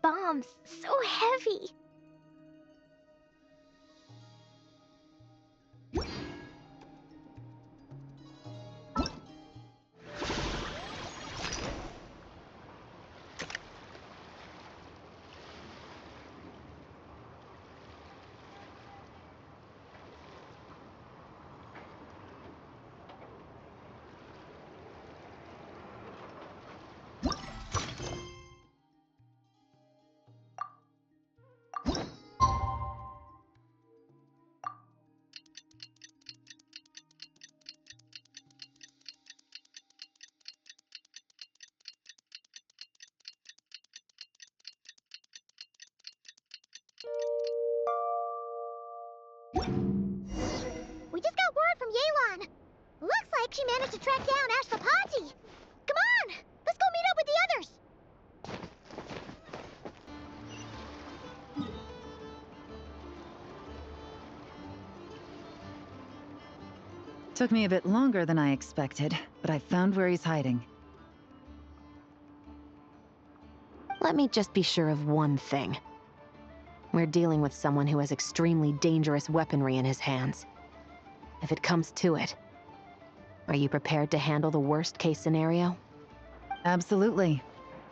bombs, so heavy. We just got word from Yelan. Looks like she managed to track down Ashvapati. Come on, let's go meet up with the others. Took me a bit longer than I expected, but I found where he's hiding. Let me just be sure of one thing. We're dealing with someone who has extremely dangerous weaponry in his hands. If it comes to it, are you prepared to handle the worst-case scenario? Absolutely.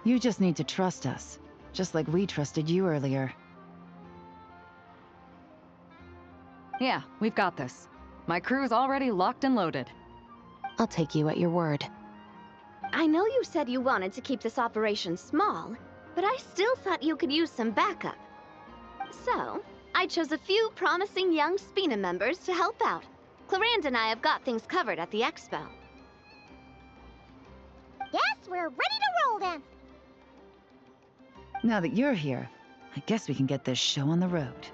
You just need to trust us, just like we trusted you earlier. Yeah, we've got this. My crew's already locked and loaded. I'll take you at your word. I know you said you wanted to keep this operation small, but I still thought you could use some backup. So, I chose a few promising young Spina members to help out. Clarand and I have got things covered at the expo. Guess we're ready to roll then. Now that you're here, I guess we can get this show on the road.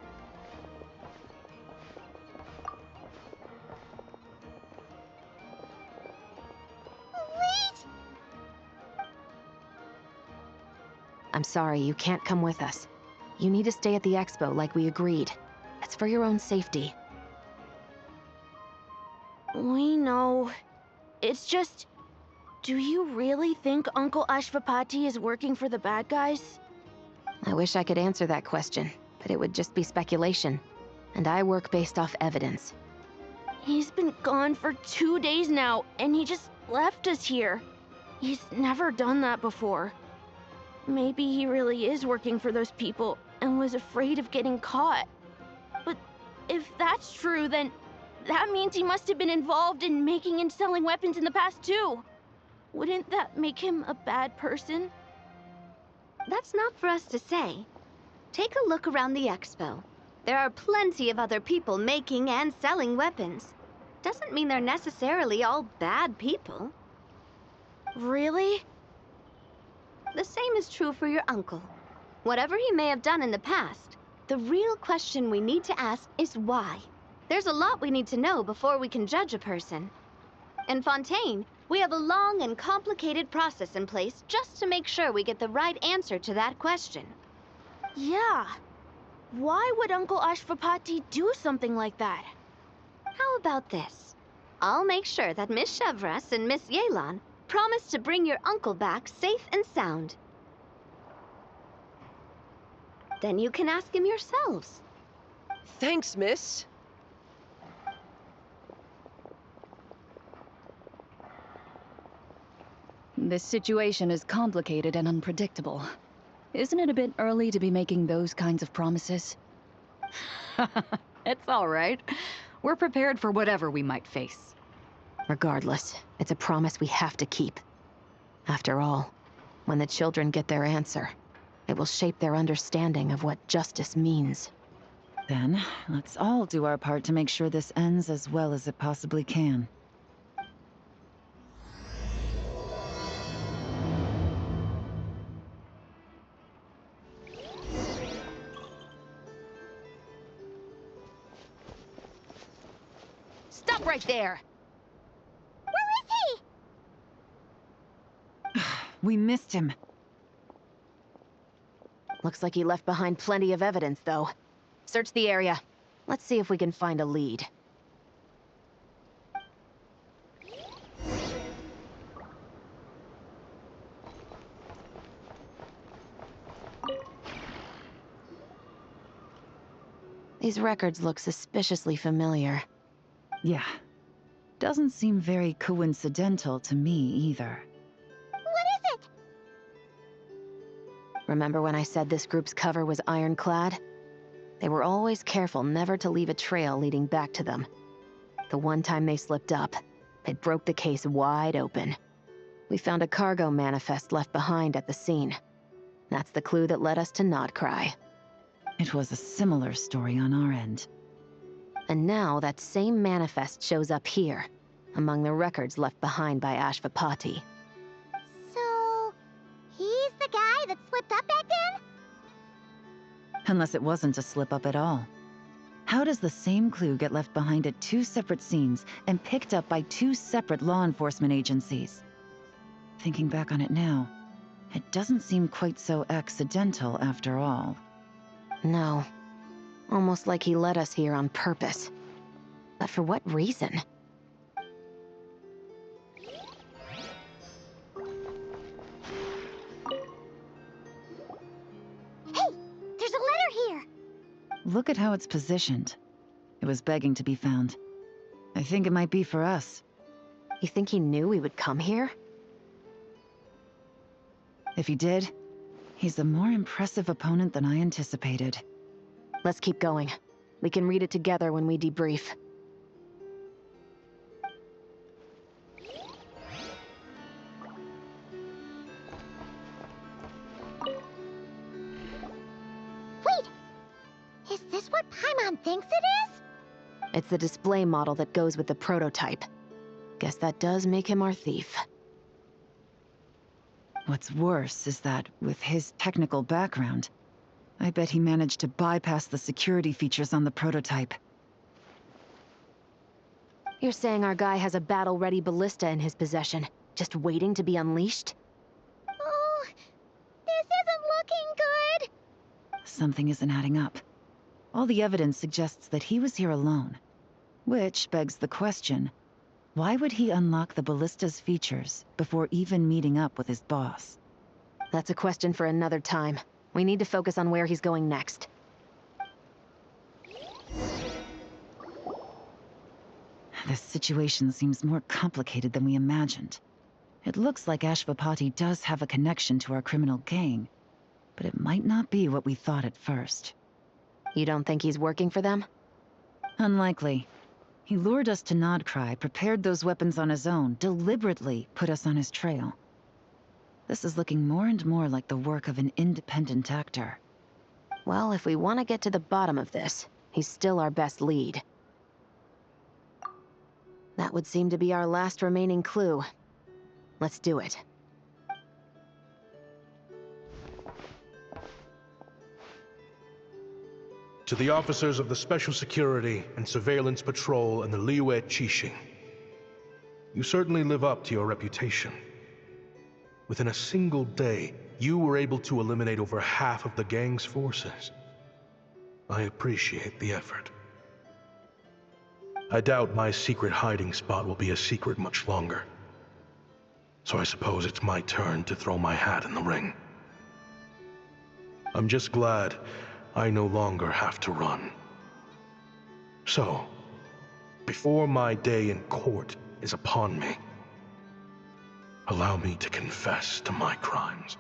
Wait! I'm sorry, you can't come with us. You need to stay at the expo like we agreed. It's for your own safety. We know. It's just... Do you really think Uncle Ashvapati is working for the bad guys? I wish I could answer that question, but it would just be speculation. And I work based off evidence. He's been gone for 2 days now, and he just left us here. He's never done that before. Maybe he really is working for those people and was afraid of getting caught. But if that's true, then that means he must have been involved in making and selling weapons in the past too. Wouldn't that make him a bad person? That's not for us to say. Take a look around the expo. There are plenty of other people making and selling weapons. Doesn't mean they're necessarily all bad people. Really? The same is true for your uncle. Whatever he may have done in the past, the real question we need to ask is why. There's a lot we need to know before we can judge a person. In Fontaine, we have a long and complicated process in place just to make sure we get the right answer to that question. Yeah. Why would Uncle Ashvapati do something like that? How about this? I'll make sure that Miss Chevras and Miss Yelan promise to bring your uncle back safe and sound. Then you can ask him yourselves. Thanks, miss. This situation is complicated and unpredictable. Isn't it a bit early to be making those kinds of promises? It's all right. We're prepared for whatever we might face. Regardless, it's a promise we have to keep. After all, when the children get their answer, it will shape their understanding of what justice means. Then, let's all do our part to make sure this ends as well as it possibly can. Stop right there! Where is he? We missed him. Looks like he left behind plenty of evidence, though. Search the area. Let's see if we can find a lead. These records look suspiciously familiar. Yeah. Doesn't seem very coincidental to me either. What is it? Remember when I said this group's cover was ironclad? They were always careful never to leave a trail leading back to them. The one time they slipped up, it broke the case wide open. We found a cargo manifest left behind at the scene. That's the clue that led us to Nodcry. It was a similar story on our end. And now that same manifest shows up here, among the records left behind by Ashvapati. So, he's the guy that slipped up back then? Unless it wasn't a slip-up at all. How does the same clue get left behind at 2 separate scenes and picked up by 2 separate law enforcement agencies? Thinking back on it now, it doesn't seem quite so accidental after all. No. Almost like he led us here on purpose. But for what reason? Hey, there's a letter here. Look at how it's positioned. It was begging to be found. I think it might be for us. You think he knew we would come here? If he did, he's a more impressive opponent than I anticipated. Let's keep going. We can read it together when we debrief. Wait! Is this what Paimon thinks it is? It's the display model that goes with the prototype. Guess that does make him our thief. What's worse is that, with his technical background, I bet he managed to bypass the security features on the prototype. You're saying our guy has a battle-ready ballista in his possession, just waiting to be unleashed? Oh, this isn't looking good. Something isn't adding up. All the evidence suggests that he was here alone. Which begs the question, why would he unlock the ballista's features before even meeting up with his boss? That's a question for another time. We need to focus on where he's going next. This situation seems more complicated than we imagined. It looks like Ashvapati does have a connection to our criminal gang, but it might not be what we thought at first. You don't think he's working for them? Unlikely. He lured us to Nodcry, prepared those weapons on his own, deliberately put us on his trail. This is looking more and more like the work of an independent actor. Well, if we want to get to the bottom of this, he's still our best lead. That would seem to be our last remaining clue. Let's do it. To the officers of the Special Security and Surveillance Patrol and the Liyue Qixing, you certainly live up to your reputation. Within a single day, you were able to eliminate over half of the gang's forces. I appreciate the effort. I doubt my secret hiding spot will be a secret much longer. So I suppose it's my turn to throw my hat in the ring. I'm just glad I no longer have to run. So, before my day in court is upon me, allow me to confess to my crimes.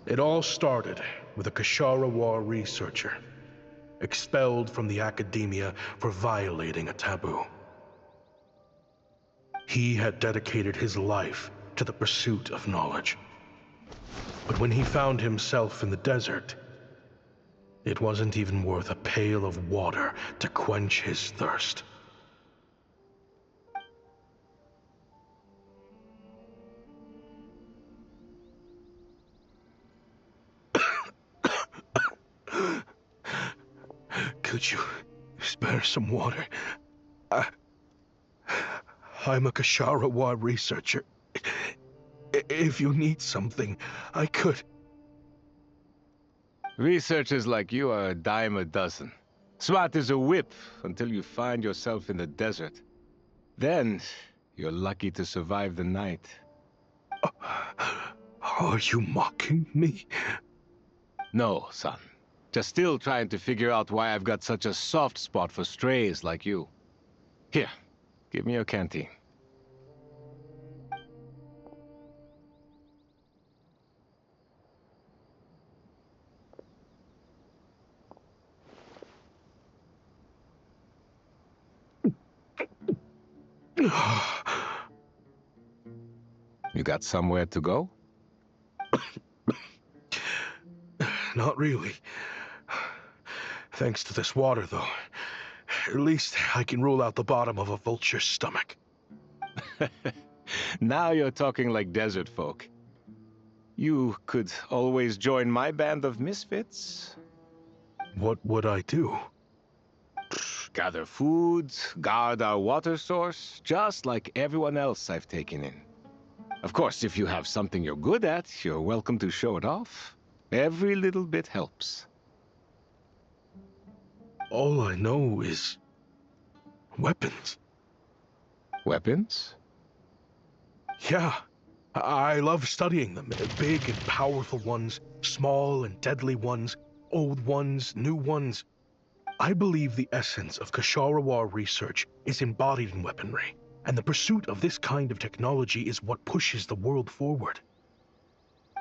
It all started with a Kashara War researcher, expelled from the academia for violating a taboo. He had dedicated his life to the pursuit of knowledge. But when he found himself in the desert, it wasn't even worth a pail of water to quench his thirst. Could you spare some water? I'm a Kashara researcher. If you need something, I could. Researchers like you are a dime a dozen. Smart as a whip until you find yourself in the desert. Then, you're lucky to survive the night. Are you mocking me? No, son. Just still trying to figure out why I've got such a soft spot for strays like you. Here, give me your canteen. You got somewhere to go? Not really. Thanks to this water, though. At least I can rule out the bottom of a vulture's stomach. Now you're talking like desert folk. You could always join my band of misfits. What would I do? Gather food, guard our water source, just like everyone else I've taken in. Of course, if you have something you're good at, you're welcome to show it off. Every little bit helps. All I know is weapons. Weapons? Yeah, I love studying them. Big and powerful ones, small and deadly ones, old ones, new ones. I believe the essence of Kshatriya research is embodied in weaponry, and the pursuit of this kind of technology is what pushes the world forward.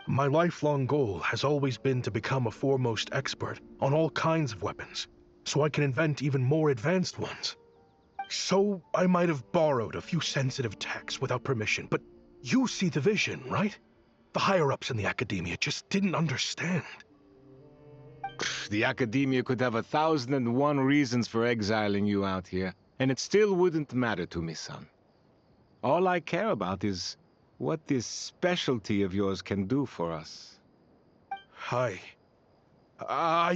My lifelong goal has always been to become a foremost expert on all kinds of weapons, so I can invent even more advanced ones. So I might have borrowed a few sensitive techs without permission, but you see the vision, right? The higher-ups in the academia just didn't understand. The academia could have 1,001 reasons for exiling you out here, and it still wouldn't matter to me, son. All I care about is what this specialty of yours can do for us. I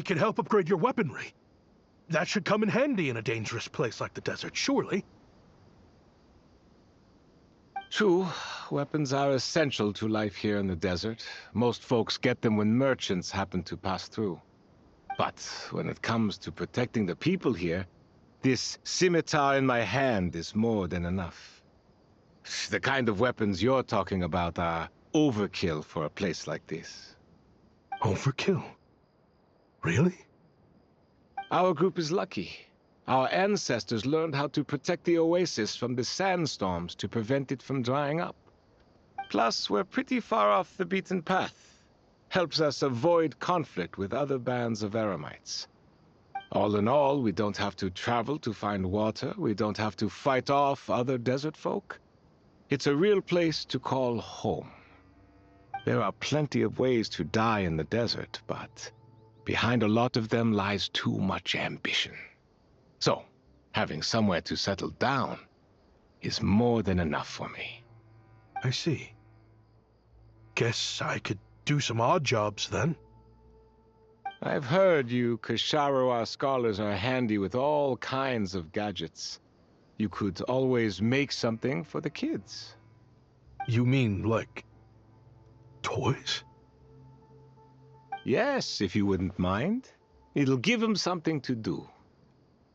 can help upgrade your weaponry. That should come in handy in a dangerous place like the desert, surely. True, weapons are essential to life here in the desert. Most folks get them when merchants happen to pass through. But when it comes to protecting the people here, this scimitar in my hand is more than enough. The kind of weapons you're talking about are overkill for a place like this. Overkill? Really? Our group is lucky. Our ancestors learned how to protect the oasis from the sandstorms to prevent it from drying up. Plus, we're pretty far off the beaten path. Helps us avoid conflict with other bands of eremites. All in all, we don't have to travel to find water. We don't have to fight off other desert folk. It's a real place to call home. There are plenty of ways to die in the desert, but behind a lot of them lies too much ambition. So, having somewhere to settle down is more than enough for me. I see. Guess I could do some odd jobs then. I've heard you Kshatriya scholars are handy with all kinds of gadgets. You could always make something for the kids. You mean, like, toys? Yes, if you wouldn't mind. It'll give them something to do.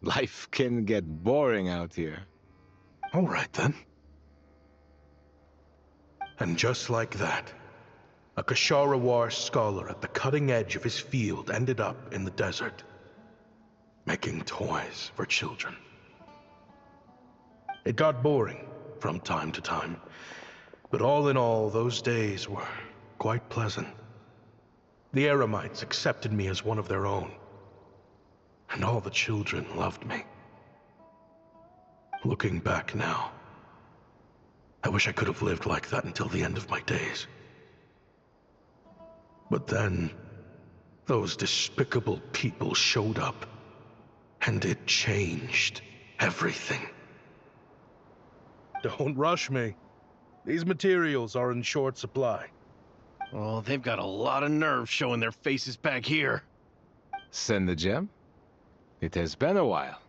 Life can get boring out here. All right, then. And just like that, a Kshatriya scholar at the cutting edge of his field ended up in the desert, making toys for children. It got boring from time to time, but all in all, those days were quite pleasant. The eremites accepted me as one of their own, and all the children loved me. Looking back now, I wish I could have lived like that until the end of my days. But then, those despicable people showed up, and it changed everything. Don't rush me. These materials are in short supply. Oh, they've got a lot of nerve showing their faces back here. Send the gem? It has been a while.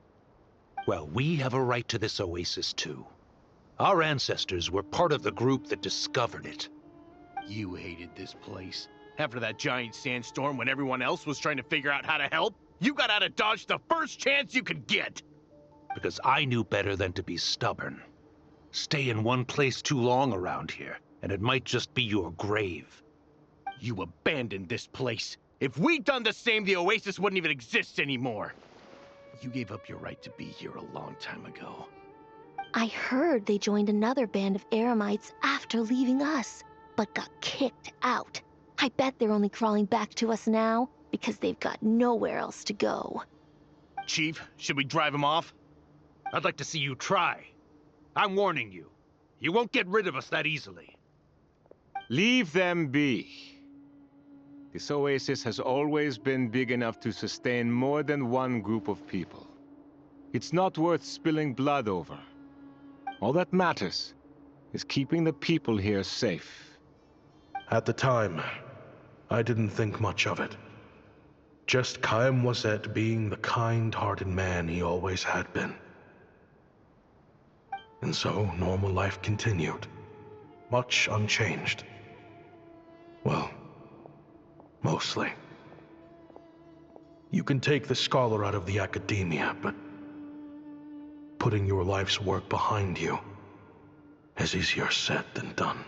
Well, we have a right to this oasis too. Our ancestors were part of the group that discovered it. You hated this place. After that giant sandstorm when everyone else was trying to figure out how to help, you got out of Dodge the first chance you could get. Because I knew better than to be stubborn. Stay in one place too long around here, and it might just be your grave. You abandoned this place. If we'd done the same, the Oasis wouldn't even exist anymore. You gave up your right to be here a long time ago. I heard they joined another band of Eremites after leaving us, but got kicked out. I bet they're only crawling back to us now because they've got nowhere else to go. Chief, should we drive him off? I'd like to see you try. I'm warning you. You won't get rid of us that easily. Leave them be. This oasis has always been big enough to sustain more than one group of people. It's not worth spilling blood over. All that matters is keeping the people here safe. At the time, I didn't think much of it. Just Chaim Wazet being the kind-hearted man he always had been. And so, normal life continued. Much unchanged. Well, mostly. You can take the scholar out of the academia, but putting your life's work behind you is easier said than done.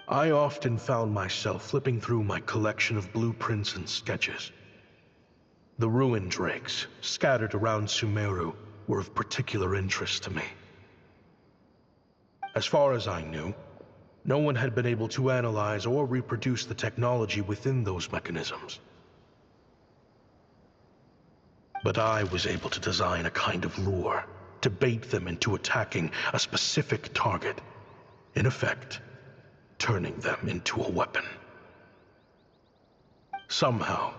I often found myself flipping through my collection of blueprints and sketches. The ruin drakes scattered around Sumeru were of particular interest to me. As far as I knew, no one had been able to analyze or reproduce the technology within those mechanisms. But I was able to design a kind of lure to bait them into attacking a specific target, in effect, turning them into a weapon. Somehow,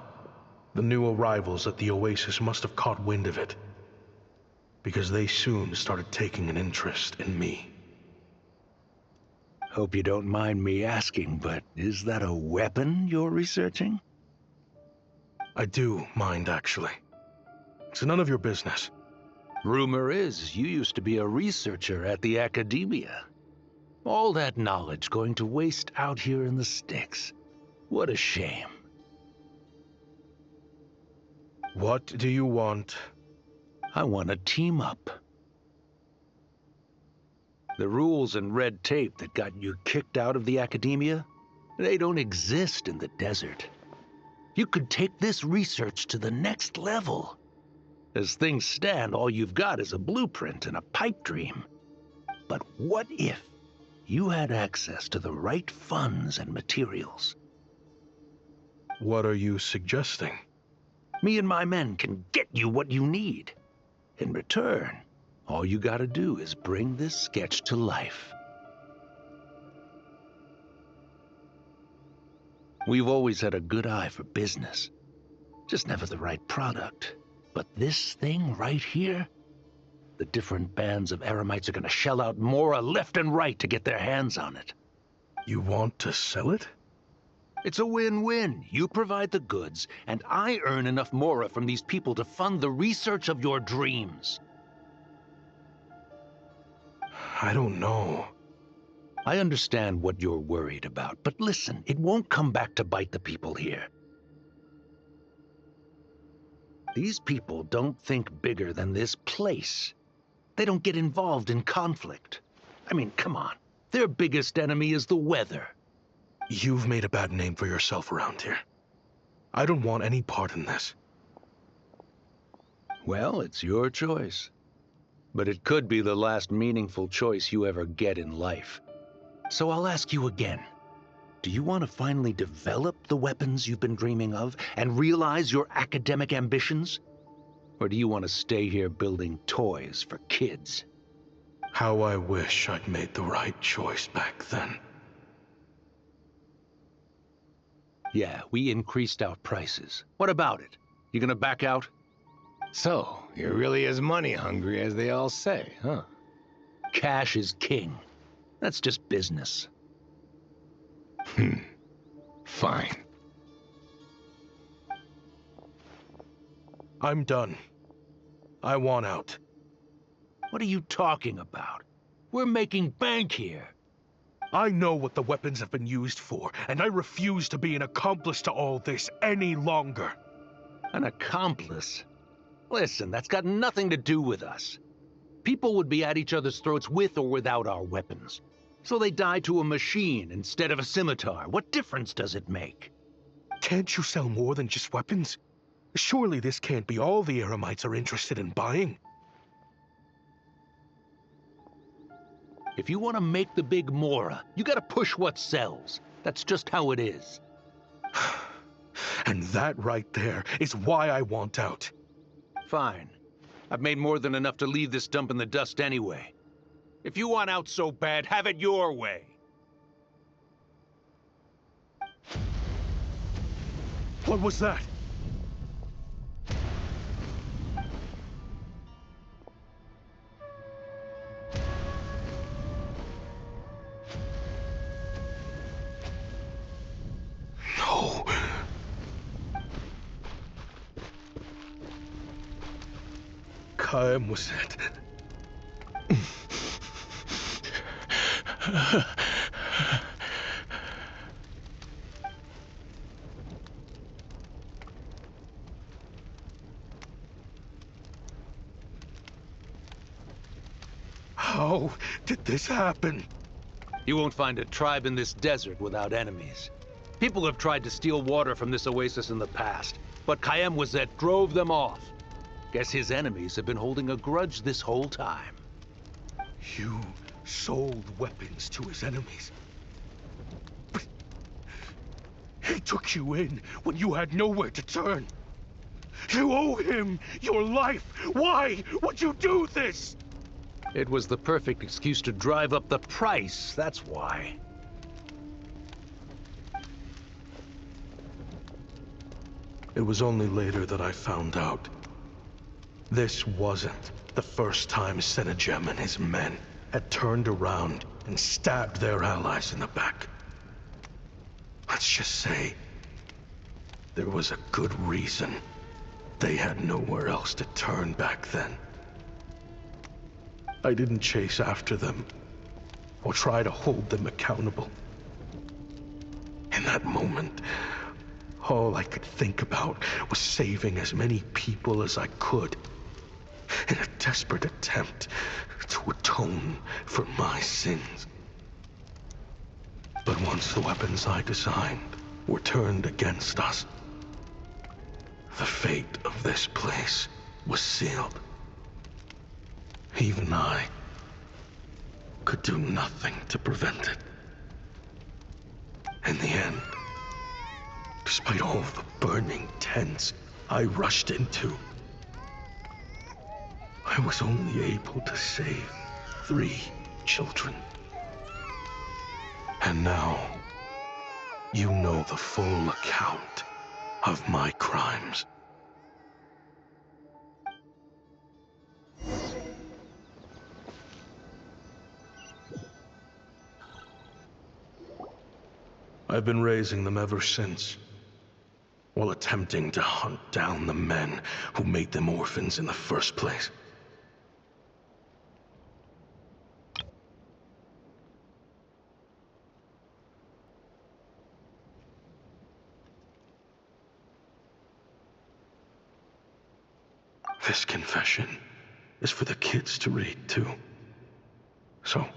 the new arrivals at the Oasis must have caught wind of it, because they soon started taking an interest in me. Hope you don't mind me asking, but is that a weapon you're researching? I do mind, actually. It's none of your business. Rumor is you used to be a researcher at the academia. All that knowledge going to waste out here in the sticks. What a shame. What do you want? I want to team up. The rules and red tape that got you kicked out of the academia, they don't exist in the desert. You could take this research to the next level. As things stand, all you've got is a blueprint and a pipe dream. But what if you had access to the right funds and materials? What are you suggesting? Me and my men can get you what you need. In return, all you gotta do is bring this sketch to life. We've always had a good eye for business. Just never the right product. But this thing right here, the different bands of Eremites are gonna shell out Mora left and right to get their hands on it. You want to sell it? It's a win-win. You provide the goods, and I earn enough Mora from these people to fund the research of your dreams. I don't know. I understand what you're worried about, but listen, it won't come back to bite the people here. These people don't think bigger than this place. They don't get involved in conflict. I mean, come on. Their biggest enemy is the weather. You've made a bad name for yourself around here. I don't want any part in this. Well, it's your choice. But it could be the last meaningful choice you ever get in life. So I'll ask you again. Do you want to finally develop the weapons you've been dreaming of and realize your academic ambitions? Or do you want to stay here building toys for kids? How I wish I'd made the right choice back then. Yeah, we increased our prices. What about it? You gonna back out? So, you're really as money hungry as they all say, huh? Cash is king. That's just business. Fine. I'm done. I want out. What are you talking about? We're making bank here. I know what the weapons have been used for, and I refuse to be an accomplice to all this any longer. An accomplice? Listen, that's got nothing to do with us. People would be at each other's throats with or without our weapons. So they die to a machine instead of a scimitar. What difference does it make? Can't you sell more than just weapons? Surely this can't be all the Eremites are interested in buying. If you want to make the big Mora, you gotta push what sells. That's just how it is. And that right there is why I want out. Fine. I've made more than enough to leave this dump in the dust anyway. If you want out so bad, have it your way. What was that? No. Kaem was it. How did this happen? You won't find a tribe in this desert without enemies. People have tried to steal water from this oasis in the past, but Kayem drove them off. Guess his enemies have been holding a grudge this whole time. You sold weapons to his enemies. But he took you in when you had nowhere to turn. You owe him your life. Why would you do this? It was the perfect excuse to drive up the price, that's why. It was only later that I found out. This wasn't the first time Senajem and his men had turned around and stabbed their allies in the back. Let's just say there was a good reason they had nowhere else to turn back then. I didn't chase after them or try to hold them accountable. In that moment, all I could think about was saving as many people as I could in a desperate attempt to atone for my sins. But once the weapons I designed were turned against us, the fate of this place was sealed. Even I could do nothing to prevent it. In the end, despite all the burning tents I rushed into, I was only able to save 3 children. And now, you know the full account of my crimes. I've been raising them ever since, while attempting to hunt down the men who made them orphans in the first place. This confession is for the kids to read, too. So,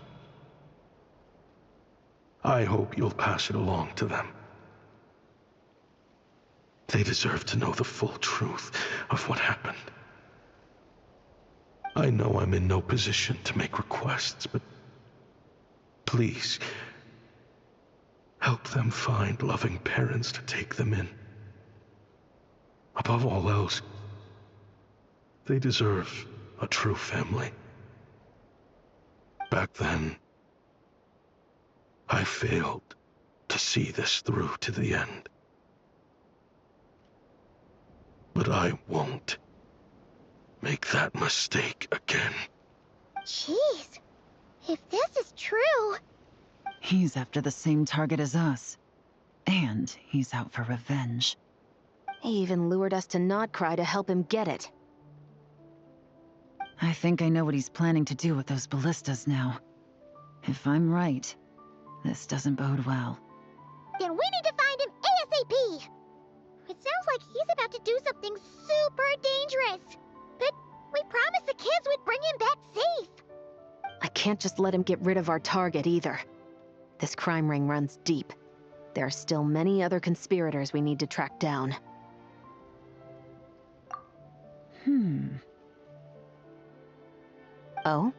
I hope you'll pass it along to them. They deserve to know the full truth of what happened. I know I'm in no position to make requests, but please, help them find loving parents to take them in. Above all else, they deserve a true family. Back then, I failed to see this through to the end. But I won't make that mistake again. Jeez, if this is true... He's after the same target as us. And he's out for revenge. He even lured us to Notcry to help him get it. I think I know what he's planning to do with those ballistas now. If I'm right, this doesn't bode well. Then we need to find him ASAP! It sounds like he's about to do something super dangerous. But We promised the kids we'd bring him back safe. I can't just let him get rid of our target either. This crime ring runs deep. There are still many other conspirators we need to track down. Oh?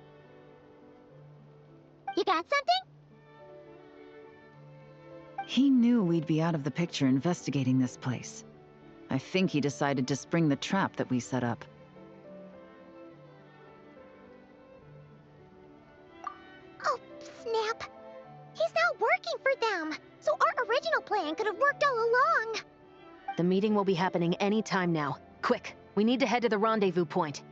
You got something? He knew we'd be out of the picture investigating this place. I think he decided to spring the trap that we set up. Oh, snap. He's not working for them, so our original plan could have worked all along. The meeting will be happening any time now. Quick, we need to head to the rendezvous point.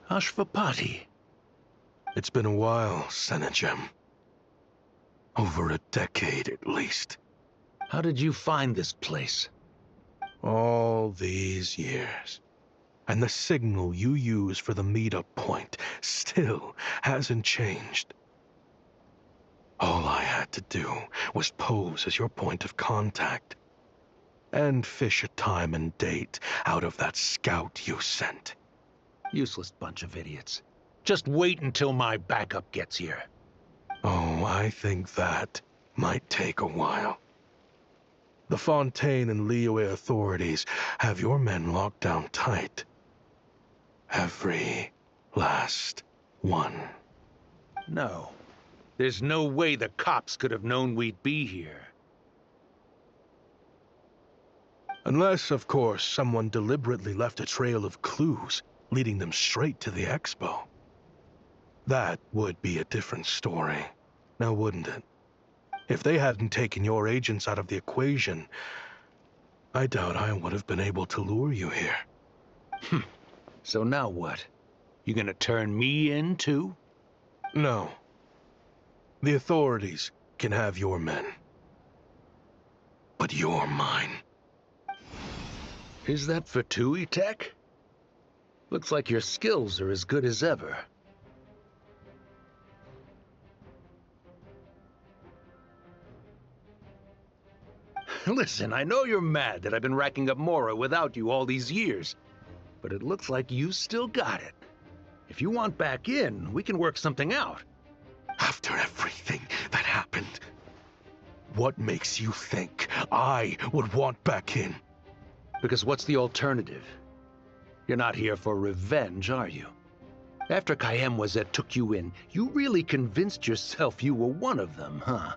Ashvapati. It's been a while, Senegem. Over a decade, at least. How did you find this place? All these years. And the signal you use for the meetup point still hasn't changed. All I had to do was pose as your point of contact. And fish a time and date out of that scout you sent. Useless bunch of idiots. Just wait until my backup gets here. Oh, I think that might take a while. The Fontaine and Liyue authorities have your men locked down tight. Every last one. No. There's no way the cops could have known we'd be here. Unless, of course, someone deliberately left a trail of clues, leading them straight to the expo. That would be a different story, now wouldn't it? If they hadn't taken your agents out of the equation, I doubt I would have been able to lure you here. So now what? You gonna turn me in, too? No. The authorities can have your men. But you're mine. Is that for Tui Tech? Looks like your skills are as good as ever. Listen, I know you're mad that I've been racking up Mora without you all these years, but it looks like you still got it. If you want back in, we can work something out. After everything that happened, what makes you think I would want back in? Because what's the alternative? You're not here for revenge, are you? After Kayemwazet took you in, you really convinced yourself you were one of them, huh?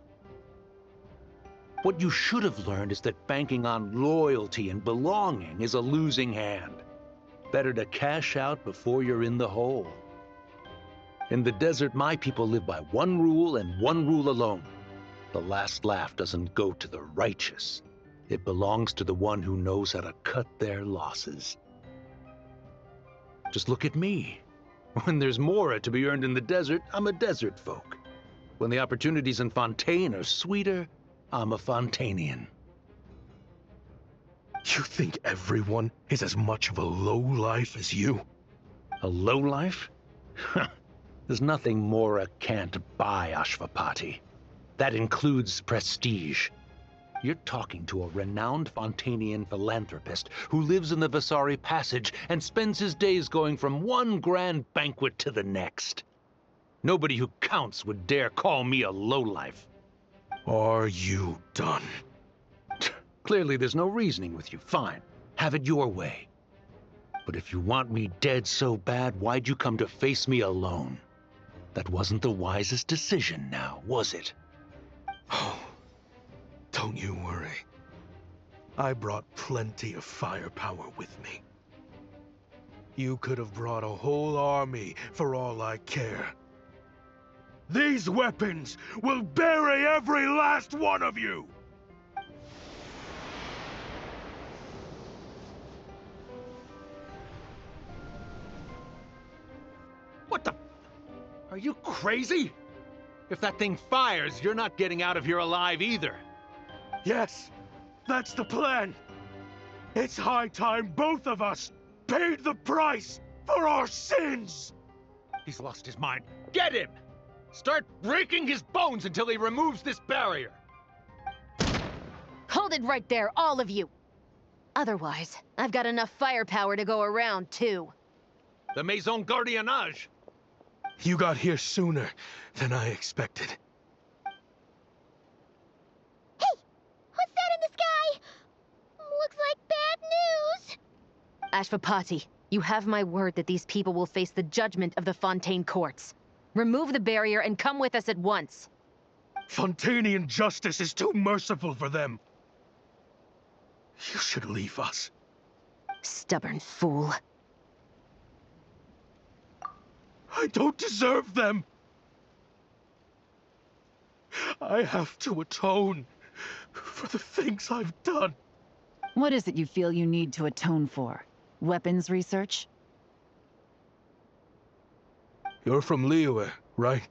What you should have learned is that banking on loyalty and belonging is a losing hand. Better to cash out before you're in the hole. In the desert, my people live by one rule and one rule alone. The last laugh doesn't go to the righteous. It belongs to the one who knows how to cut their losses. Just look at me. When there's Mora to be earned in the desert, I'm a desert folk. When the opportunities in Fontaine are sweeter, I'm a Fontanian. You think everyone is as much of a lowlife as you? A lowlife? There's nothing Mora can't buy, Ashvapati. That includes prestige. You're talking to a renowned Fontanian philanthropist who lives in the Vasari Passage and spends his days going from one grand banquet to the next. Nobody who counts would dare call me a lowlife. Are you done? Clearly there's no reasoning with you. Fine. Have it your way. But if you want me dead so bad, why'd you come to face me alone? That wasn't the wisest decision now, was it? Oh, don't you worry. I brought plenty of firepower with me. You could have brought a whole army for all I care. These weapons will bury every last one of you! What the? Are you crazy? If that thing fires, you're not getting out of here alive either. Yes, that's the plan. It's high time both of us paid the price for our sins! He's lost his mind. Get him! Start breaking his bones until he removes this barrier! Hold it right there, all of you! Otherwise, I've got enough firepower to go around, too. The Maison Gardiennage! You got here sooner than I expected. Hey! What's that in the sky? Looks like bad news. Ashvapati, you have my word that these people will face the judgment of the Fontaine courts. Remove the barrier and come with us at once. Fontanian justice is too merciful for them. You should leave us. Stubborn fool. I don't deserve them. I have to atone for the things I've done. What is it you feel you need to atone for? Weapons research? You're from Liyue, right?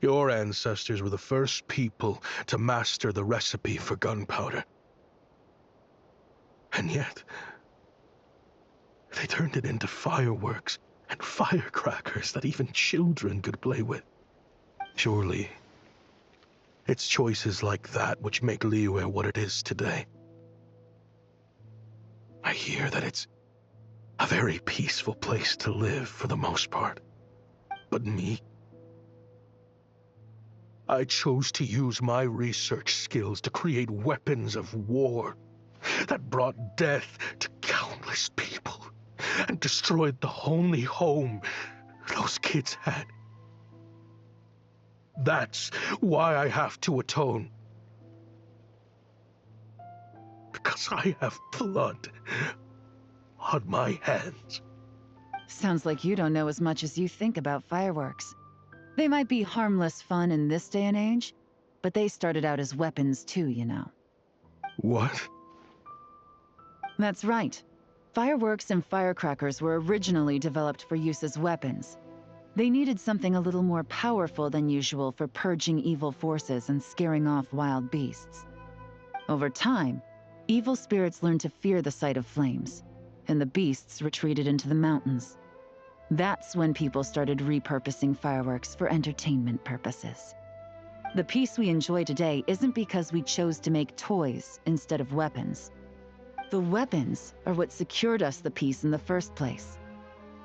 Your ancestors were the first people to master the recipe for gunpowder. And yet, they turned it into fireworks and firecrackers that even children could play with. Surely, it's choices like that which make Liyue what it is today. I hear that it's a very peaceful place to live for the most part. But me? I chose to use my research skills to create weapons of war that brought death to countless people and destroyed the only home those kids had. That's why I have to atone. Because I have blood on my hands. Sounds like you don't know as much as you think about fireworks. They might be harmless fun in this day and age, but they started out as weapons too, you know. What? That's right. Fireworks and firecrackers were originally developed for use as weapons. They needed something a little more powerful than usual for purging evil forces and scaring off wild beasts. Over time, evil spirits learned to fear the sight of flames, and the beasts retreated into the mountains. That's when people started repurposing fireworks for entertainment purposes. The peace we enjoy today isn't because we chose to make toys instead of weapons. The weapons are what secured us the peace in the first place.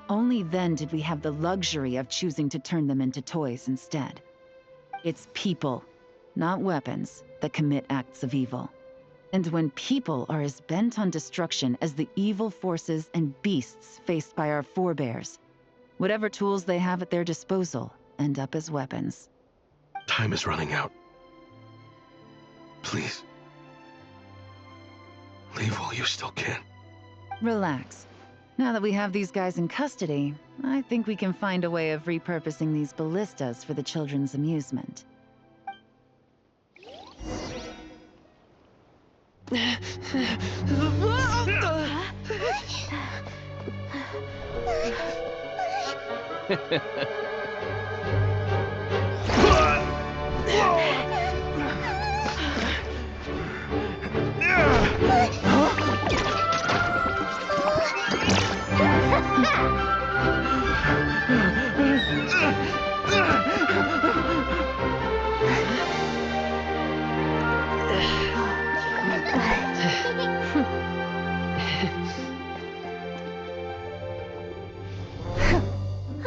Only then did we have the luxury of choosing to turn them into toys instead. It's people, not weapons, that commit acts of evil. And when people are as bent on destruction as the evil forces and beasts faced by our forebears, whatever tools they have at their disposal end up as weapons. Time is running out. Please. Leave while you still can. Relax. Now that we have these guys in custody, I think we can find a way of repurposing these ballistas for the children's amusement.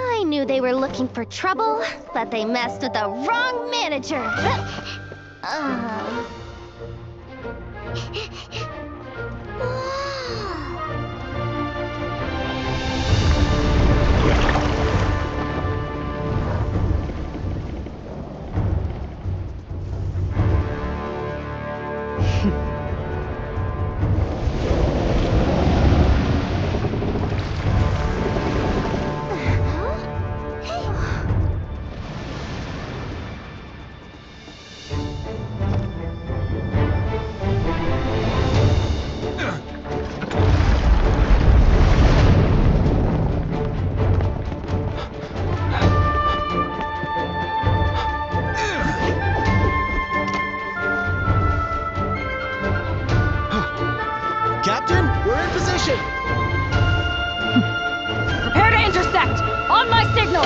I knew they were looking for trouble, but they messed with the wrong manager. Captain, we're in position! Prepare to intercept! On my signal!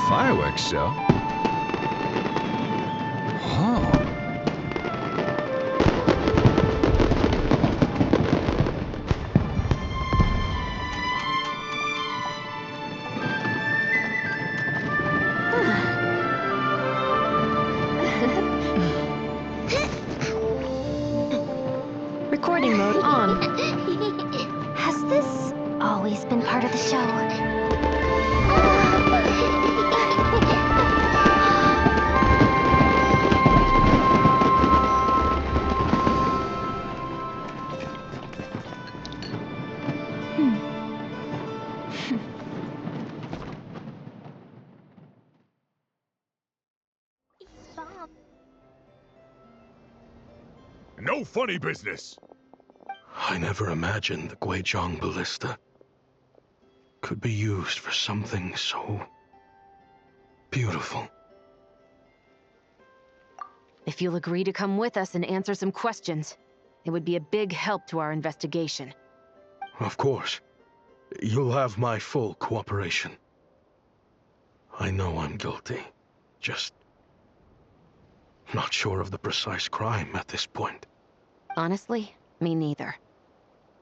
fireworks show? Oh. Recording mode on. Has this always been part of the show? No funny business! I never imagined the Guizhong ballista could be used for something so beautiful. If you'll agree to come with us and answer some questions, it would be a big help to our investigation. Of course. You'll have my full cooperation. I know I'm guilty. Just not sure of the precise crime at this point. Honestly, me neither.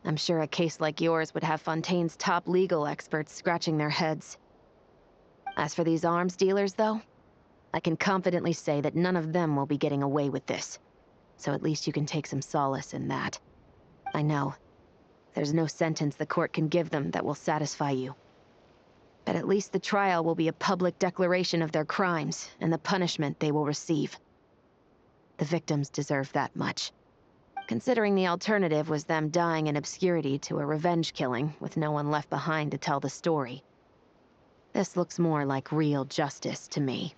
I'm sure a case like yours would have Fontaine's top legal experts scratching their heads. As for these arms dealers, though, I can confidently say that none of them will be getting away with this. So at least you can take some solace in that. I know. There's no sentence the court can give them that will satisfy you. But at least the trial will be a public declaration of their crimes and the punishment they will receive. The victims deserve that much. Considering the alternative was them dying in obscurity to a revenge killing with no one left behind to tell the story. This looks more like real justice to me.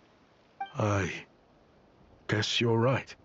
I guess you're right.